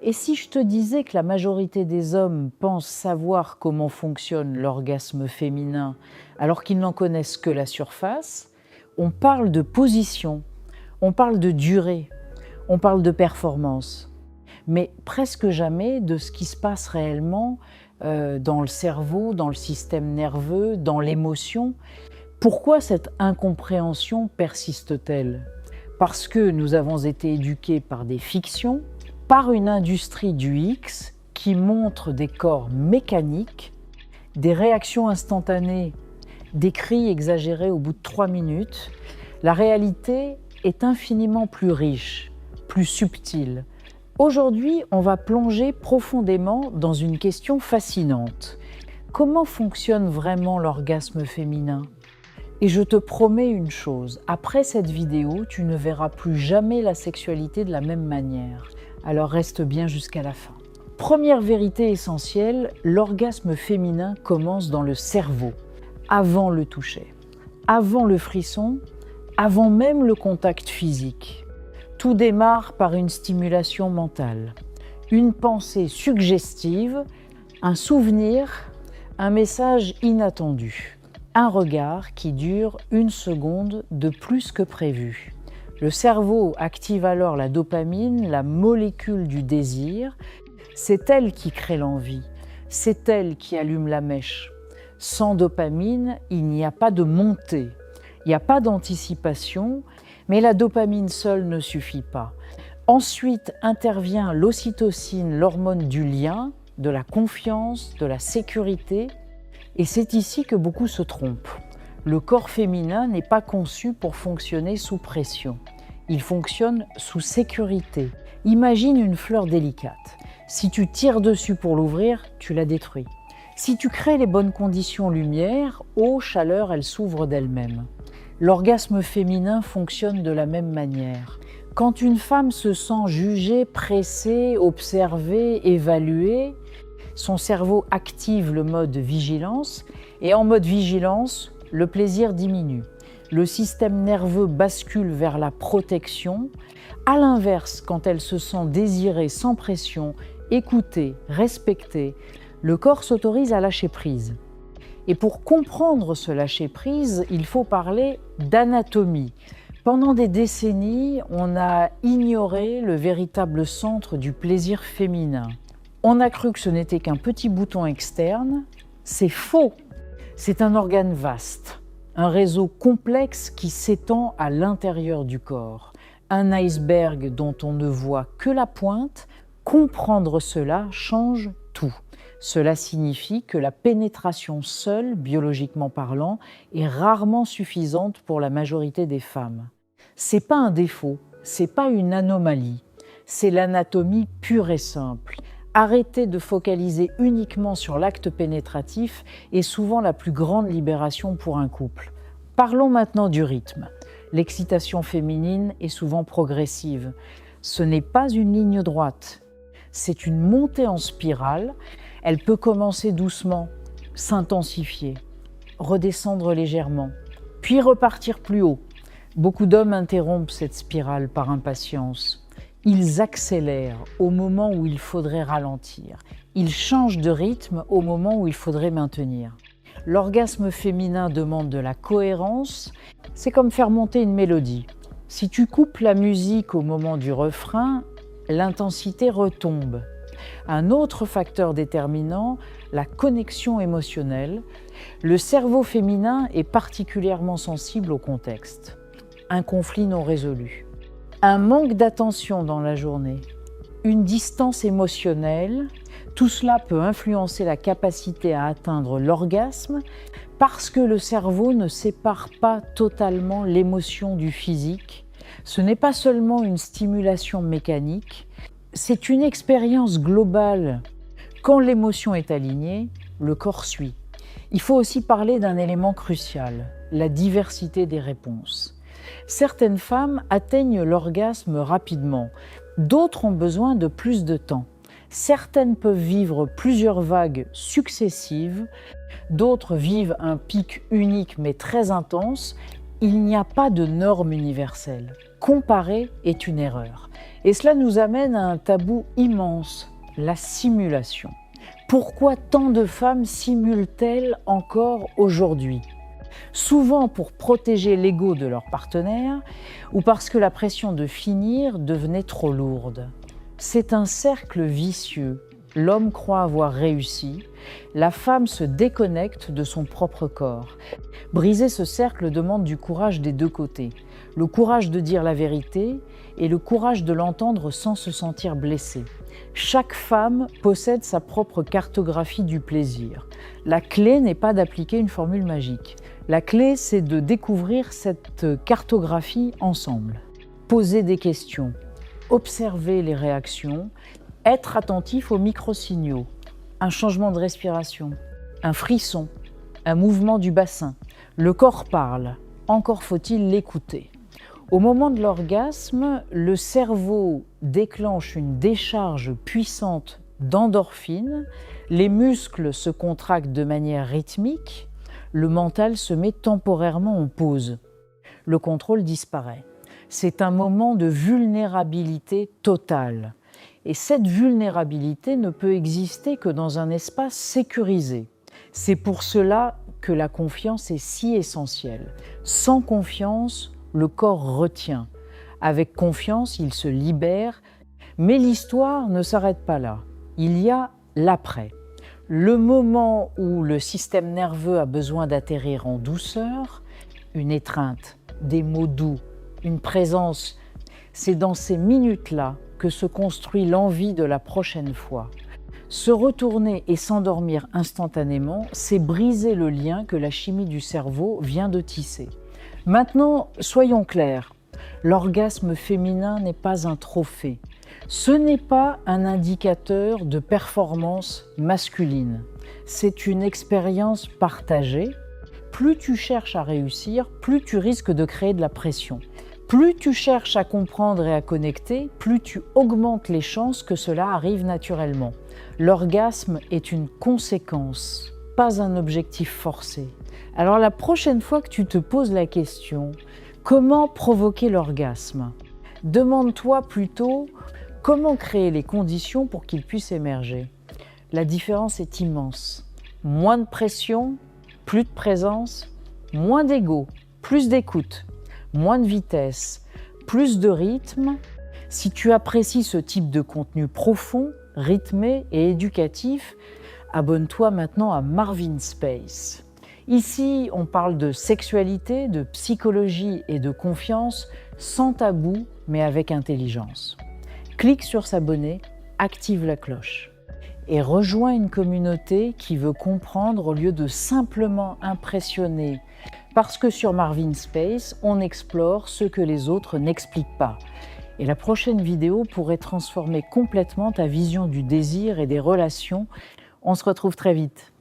Et si je te disais que la majorité des hommes pensent savoir comment fonctionne l'orgasme féminin alors qu'ils n'en connaissent que la surface, on parle de position, on parle de durée, on parle de performance, mais presque jamais de ce qui se passe réellement dans le cerveau, dans le système nerveux, dans l'émotion. Pourquoi cette incompréhension persiste-t-elle ? Parce que nous avons été éduqués par des fictions, par une industrie du X qui montre des corps mécaniques, des réactions instantanées, des cris exagérés au bout de 3 minutes. La réalité est infiniment plus riche, plus subtile. Aujourd'hui, on va plonger profondément dans une question fascinante. Comment fonctionne vraiment l'orgasme féminin ? Et je te promets une chose, après cette vidéo, tu ne verras plus jamais la sexualité de la même manière. Alors reste bien jusqu'à la fin. Première vérité essentielle, l'orgasme féminin commence dans le cerveau, avant le toucher, avant le frisson, avant même le contact physique. Tout démarre par une stimulation mentale, une pensée suggestive, un souvenir, un message inattendu, un regard qui dure 1 seconde de plus que prévu. Le cerveau active alors la dopamine, la molécule du désir. C'est elle qui crée l'envie, c'est elle qui allume la mèche. Sans dopamine, il n'y a pas de montée, il n'y a pas d'anticipation, mais la dopamine seule ne suffit pas. Ensuite intervient l'ocytocine, l'hormone du lien, de la confiance, de la sécurité, et c'est ici que beaucoup se trompent. Le corps féminin n'est pas conçu pour fonctionner sous pression. Il fonctionne sous sécurité. Imagine une fleur délicate. Si tu tires dessus pour l'ouvrir, tu la détruis. Si tu crées les bonnes conditions lumière, eau, chaleur, elle s'ouvre d'elle-même. L'orgasme féminin fonctionne de la même manière. Quand une femme se sent jugée, pressée, observée, évaluée, son cerveau active le mode vigilance et en mode vigilance, le plaisir diminue. Le système nerveux bascule vers la protection. À l'inverse, quand elle se sent désirée sans pression, écoutée, respectée, le corps s'autorise à lâcher prise. Et pour comprendre ce lâcher-prise, il faut parler d'anatomie. Pendant des décennies, on a ignoré le véritable centre du plaisir féminin. On a cru que ce n'était qu'un petit bouton externe. C'est faux. C'est un organe vaste, un réseau complexe qui s'étend à l'intérieur du corps. Un iceberg dont on ne voit que la pointe. Comprendre cela change tout. Cela signifie que la pénétration seule, biologiquement parlant, est rarement suffisante pour la majorité des femmes. C'est pas un défaut, c'est pas une anomalie, c'est l'anatomie pure et simple. Arrêter de focaliser uniquement sur l'acte pénétratif est souvent la plus grande libération pour un couple. Parlons maintenant du rythme. L'excitation féminine est souvent progressive. Ce n'est pas une ligne droite, c'est une montée en spirale. Elle peut commencer doucement, s'intensifier, redescendre légèrement, puis repartir plus haut. Beaucoup d'hommes interrompent cette spirale par impatience. Ils accélèrent au moment où il faudrait ralentir. Ils changent de rythme au moment où il faudrait maintenir. L'orgasme féminin demande de la cohérence. C'est comme faire monter une mélodie. Si tu coupes la musique au moment du refrain, l'intensité retombe. Un autre facteur déterminant, la connexion émotionnelle. Le cerveau féminin est particulièrement sensible au contexte. Un conflit non résolu, un manque d'attention dans la journée, une distance émotionnelle, tout cela peut influencer la capacité à atteindre l'orgasme parce que le cerveau ne sépare pas totalement l'émotion du physique. Ce n'est pas seulement une stimulation mécanique, c'est une expérience globale. Quand l'émotion est alignée, le corps suit. Il faut aussi parler d'un élément crucial, la diversité des réponses. Certaines femmes atteignent l'orgasme rapidement, d'autres ont besoin de plus de temps. Certaines peuvent vivre plusieurs vagues successives, d'autres vivent un pic unique mais très intense. Il n'y a pas de norme universelle. Comparer est une erreur. Et cela nous amène à un tabou immense, la simulation. Pourquoi tant de femmes simulent-elles encore aujourd'hui ? Souvent pour protéger l'ego de leur partenaire ou parce que la pression de finir devenait trop lourde. C'est un cercle vicieux. L'homme croit avoir réussi, la femme se déconnecte de son propre corps. Briser ce cercle demande du courage des deux côtés. Le courage de dire la vérité et le courage de l'entendre sans se sentir blessée. Chaque femme possède sa propre cartographie du plaisir. La clé n'est pas d'appliquer une formule magique. La clé, c'est de découvrir cette cartographie ensemble. Poser des questions, observer les réactions, être attentif aux micro-signaux, un changement de respiration, un frisson, un mouvement du bassin. Le corps parle, encore faut-il l'écouter. Au moment de l'orgasme, le cerveau déclenche une décharge puissante d'endorphines, les muscles se contractent de manière rythmique, le mental se met temporairement en pause. Le contrôle disparaît. C'est un moment de vulnérabilité totale. Et cette vulnérabilité ne peut exister que dans un espace sécurisé. C'est pour cela que la confiance est si essentielle. Sans confiance, le corps retient. Avec confiance, il se libère. Mais l'histoire ne s'arrête pas là. Il y a l'après. Le moment où le système nerveux a besoin d'atterrir en douceur, une étreinte, des mots doux, une présence, c'est dans ces minutes-là que se construit l'envie de la prochaine fois. Se retourner et s'endormir instantanément, c'est briser le lien que la chimie du cerveau vient de tisser. Maintenant, soyons clairs, l'orgasme féminin n'est pas un trophée. Ce n'est pas un indicateur de performance masculine. C'est une expérience partagée. Plus tu cherches à réussir, plus tu risques de créer de la pression. Plus tu cherches à comprendre et à connecter, plus tu augmentes les chances que cela arrive naturellement. L'orgasme est une conséquence, pas un objectif forcé. Alors la prochaine fois que tu te poses la question « Comment provoquer l'orgasme ?» demande-toi plutôt « Comment créer les conditions pour qu'il puisse émerger ?» La différence est immense. Moins de pression, plus de présence, moins d'ego, plus d'écoute. Moins de vitesse, plus de rythme. Si tu apprécies ce type de contenu profond, rythmé et éducatif, abonne-toi maintenant à Marvin Space. Ici, on parle de sexualité, de psychologie et de confiance, sans tabou, mais avec intelligence. Clique sur s'abonner, active la cloche et rejoins une communauté qui veut comprendre au lieu de simplement impressionner. Parce que sur Marvin Space, on explore ce que les autres n'expliquent pas. Et la prochaine vidéo pourrait transformer complètement ta vision du désir et des relations. On se retrouve très vite.